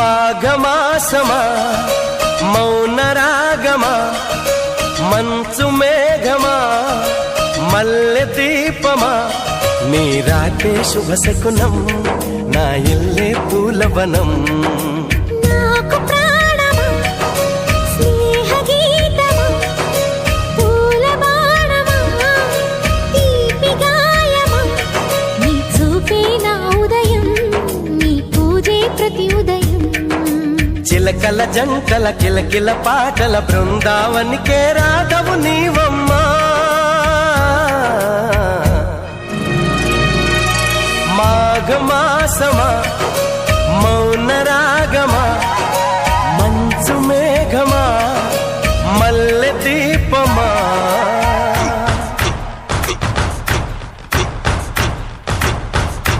మాఘమాసమా మౌన రాగమా మంచు మేఘమా మల్లె దీపమా నీరాకే శుభశకునం నా ఇల్లే పూలవనం నాకు ప్రాణమా స్నేహ గీతమా పూల బాణమా తీపి గాయమా నీ చూపే నా ఉదయం నీ పూజే ప్రతి ఉదయం చిలకల జంటల కిలకిల పాటల బృందావనికే రాధవు నీవమ్మా మాఘమాసమా మౌన రాగమా మంచు మే